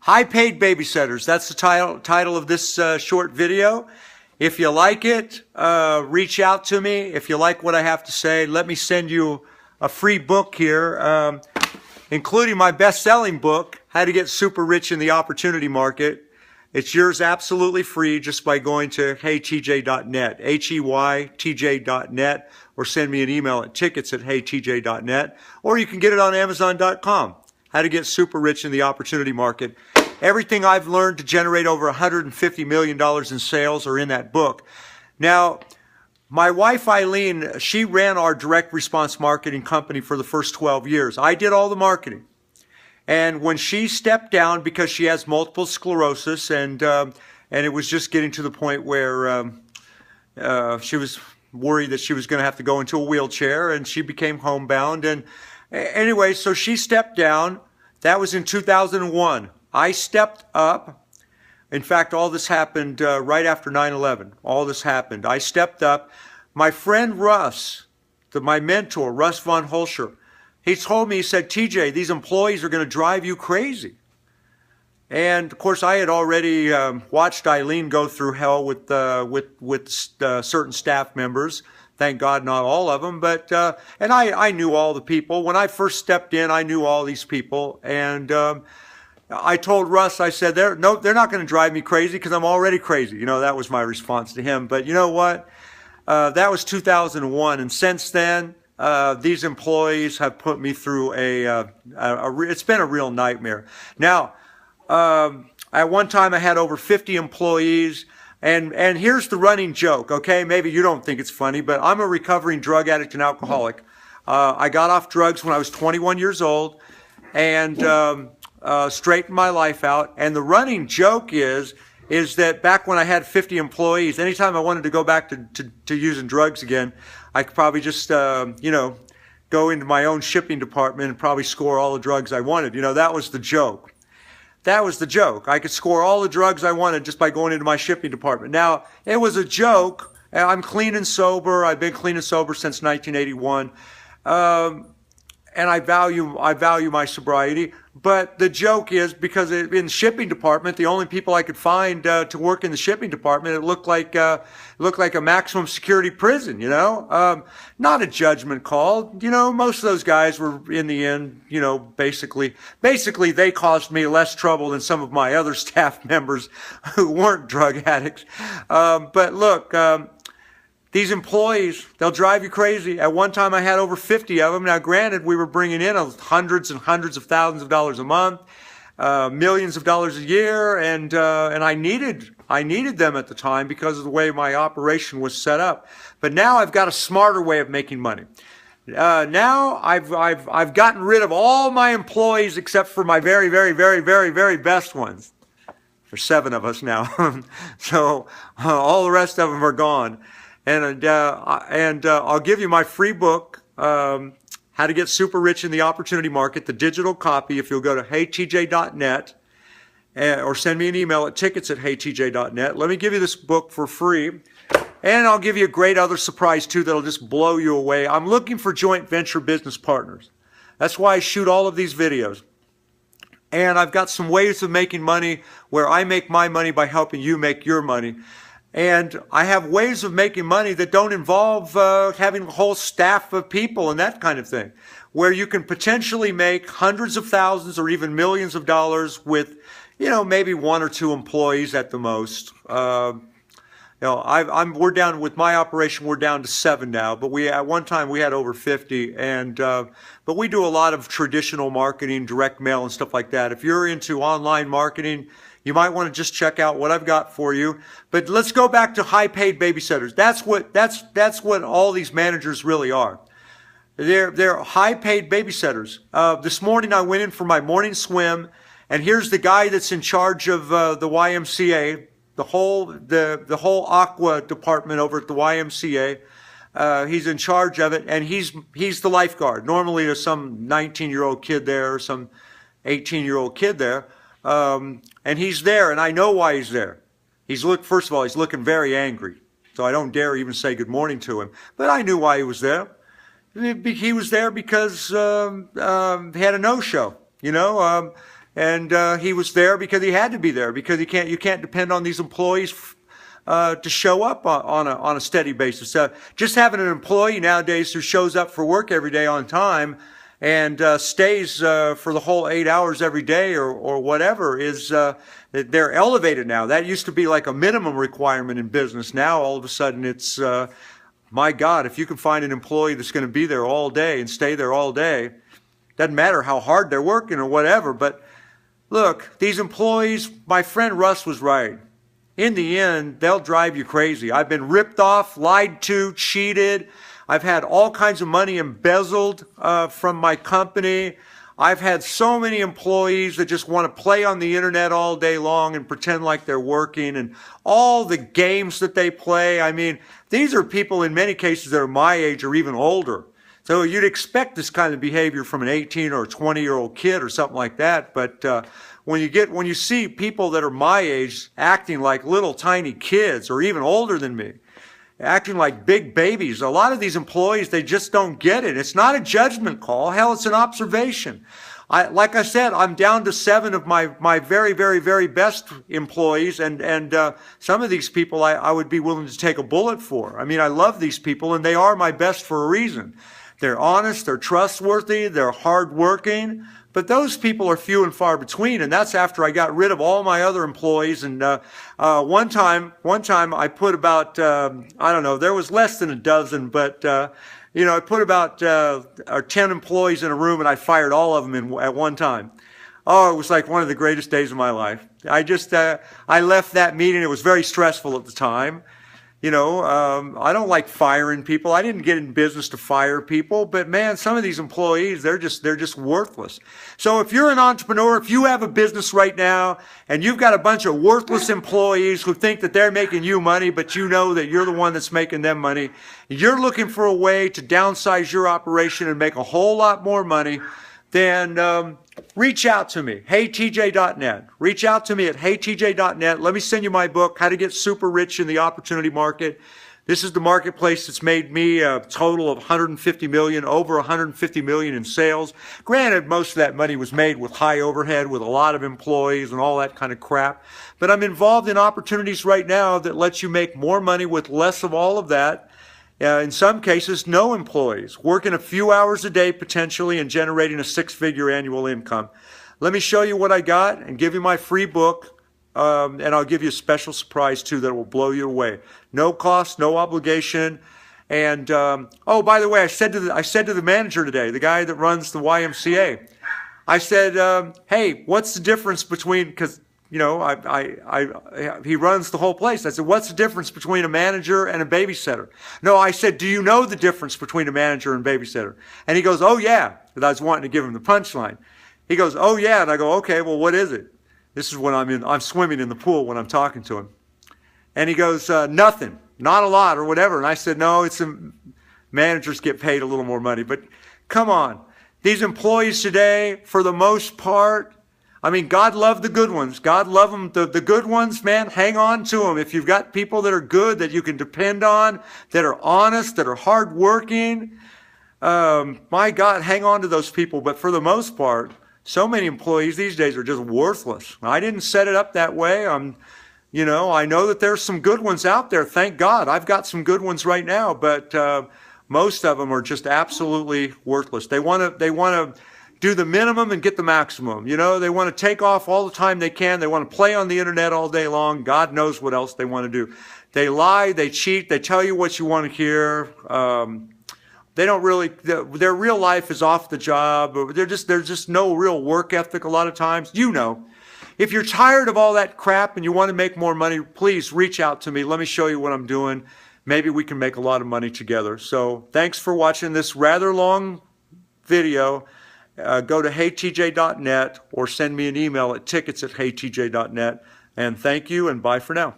High-paid babysitters. That's the title of this short video. If you like it, reach out to me. If you like what I have to say, let me send you a free book here, including my best-selling book, How to Get Super Rich in the Opportunity Market. It's yours absolutely free just by going to heytj.net, HEYTJ.net, or send me an email at tickets@heytj.net, or you can get it on Amazon.com. How to Get Super Rich in the Opportunity Market. Everything I've learned to generate over $150 million in sales are in that book. Now, my wife Eileen, she ran our direct response marketing company for the first 12 years. I did all the marketing. And when she stepped down because she has multiple sclerosis and it was just getting to the point where she was worried that she was going to have to go into a wheelchair, and she became homebound. And anyway, so she stepped down. That was in 2001. I stepped up. In fact, all this happened right after 9/11. All this happened. I stepped up. My friend Russ, my mentor, Russ von Holscher, he told me, he said, TJ, these employees are going to drive you crazy. And of course, I had already watched Eileen go through hell with certain staff members. Thank God, not all of them, but and I knew all the people. When I first stepped in, I knew all these people, and I told Russ, I said, they're not going to drive me crazy because I'm already crazy. You know, that was my response to him. But you know what? That was 2001, and since then, these employees have put me through it's been a real nightmare. Now, at one time I had over 50 employees. And here's the running joke, okay? Maybe you don't think it's funny, but I'm a recovering drug addict and alcoholic. I got off drugs when I was 21 years old and straightened my life out. And the running joke is that back when I had 50 employees, anytime I wanted to go back to using drugs again, I could probably just, go into my own shipping department and probably score all the drugs I wanted. You know, that was the joke. That was the joke. I could score all the drugs I wanted just by going into my shipping department. Now, it was a joke. I'm clean and sober. I've been clean and sober since 1981. And I value my sobriety. But the joke is because in the shipping department, the only people I could find to work in the shipping department, it looked like a maximum security prison, you know. Not a judgment call. You know, most of those guys were, in the end, you know, basically they caused me less trouble than some of my other staff members who weren't drug addicts. But look, these employees, they'll drive you crazy. At one time, I had over 50 of them. Now, granted, we were bringing in hundreds and hundreds of thousands of dollars a month, millions of dollars a year, and I needed them at the time because of the way my operation was set up. But now I've got a smarter way of making money. Now I've gotten rid of all my employees except for my very, very, very, very, very best ones. There's 7 of us now, so all the rest of them are gone. And I'll give you my free book, How to Get Super Rich in the Opportunity Market, the digital copy, if you'll go to heytj.net or send me an email at tickets@heytj.net. Let me give you this book for free. And I'll give you a great other surprise, too, that'll just blow you away. I'm looking for joint venture business partners. That's why I shoot all of these videos. And I've got some ways of making money where I make my money by helping you make your money. And I have ways of making money that don't involve having a whole staff of people and that kind of thing, where you can potentially make hundreds of thousands or even millions of dollars with, you know, maybe 1 or 2 employees at the most. You know, we're down with my operation. We're down to 7 now, but at one time we had over 50. And but we do a lot of traditional marketing, direct mail, and stuff like that. If you're into online marketing, you might want to just check out what I've got for you. But let's go back to high-paid babysitters. That's what all these managers really are. They're high-paid babysitters. This morning I went in for my morning swim, and here's the guy that's in charge of the YMCA, the whole aqua department over at the YMCA. He's in charge of it, and he's the lifeguard. Normally there's some 19-year-old kid there or some 18-year-old kid there. And he's there, and I know why he's there. First of all, he's looking very angry, so I don't dare even say good morning to him. But I knew why he was there. He was there because he had a no-show. You know, And he was there because he had to be there, because you can't depend on these employees to show up on a steady basis. Just having an employee nowadays who shows up for work every day on time and stays for the whole 8 hours every day or whatever is they're elevated now. That used to be like a minimum requirement in business. Now all of a sudden it's my God, if you can find an employee that's going to be there all day and stay there all day, doesn't matter how hard they're working or whatever. But look, these employees, my friend Russ was right. In the end, they'll drive you crazy. I've been ripped off, lied to, cheated. I've had all kinds of money embezzled from my company. I've had so many employees that just want to play on the internet all day long and pretend like they're working, and all the games that they play. I mean, these are people in many cases that are my age or even older. So you'd expect this kind of behavior from an 18 or 20-year-old kid or something like that. But when you see people that are my age acting like little tiny kids or even older than me, acting like big babies, a lot of these employees, they just don't get it. It's not a judgment call. Hell, it's an observation. Like I said, I'm down to 7 of my very, very, very best employees, and some of these people I would be willing to take a bullet for. I mean, I love these people, and they are my best for a reason. They're honest, they're trustworthy, they're hardworking, but those people are few and far between, and that's after I got rid of all my other employees. And one time I put about, I don't know, there was less than a dozen, but I put about 10 employees in a room, and I fired all of them at one time. Oh, it was like one of the greatest days of my life. I left that meeting. It was very stressful at the time. I don't like firing people. I didn't get in business to fire people, but man, some of these employees, they're just worthless. So if you're an entrepreneur, if you have a business right now and you've got a bunch of worthless employees who think that they're making you money, but you know that you're the one that's making them money, you're looking for a way to downsize your operation and make a whole lot more money, then reach out to me, heytj.net. Reach out to me at heytj.net. Let me send you my book, How to Get Super Rich in the Opportunity Market. This is the marketplace that's made me a total of $150 million, over $150 million in sales. Granted, most of that money was made with high overhead, with a lot of employees and all that kind of crap. But I'm involved in opportunities right now that lets you make more money with less of all of that. In some cases, no employees, working a few hours a day potentially and generating a 6-figure annual income. Let me show you what I got and give you my free book, and I'll give you a special surprise too that will blow you away. No cost, no obligation. And oh, by the way, I said to the manager today, the guy that runs the YMCA, I said, hey, what's the difference between, because he runs the whole place. I said, what's the difference between a manager and a babysitter? No, I said, do you know the difference between a manager and a babysitter? And he goes, oh yeah. And I was wanting to give him the punchline. He goes, oh yeah. And I go, okay, well, what is it? This is when I'm swimming in the pool when I'm talking to him. And he goes, nothing, not a lot or whatever. And I said, no, managers get paid a little more money. But come on, these employees today, for the most part, I mean, God love the good ones. God love them. The good ones, man, hang on to them. If you've got people that are good, that you can depend on, that are honest, that are hardworking, my God, hang on to those people. But for the most part, so many employees these days are just worthless. I didn't set it up that way. I know that there's some good ones out there. Thank God. I've got some good ones right now, but most of them are just absolutely worthless. They want to do the minimum and get the maximum. They want to take off all the time they can. They want to play on the internet all day long. God knows what else they want to do. They lie, they cheat, they tell you what you want to hear. They don't really, their real life is off the job. There's just no real work ethic a lot of times. If you're tired of all that crap and you want to make more money, please reach out to me. Let me show you what I'm doing. Maybe we can make a lot of money together. So thanks for watching this rather long video. Go to heytj.net or send me an email at tickets@heytj.net. And thank you, and bye for now.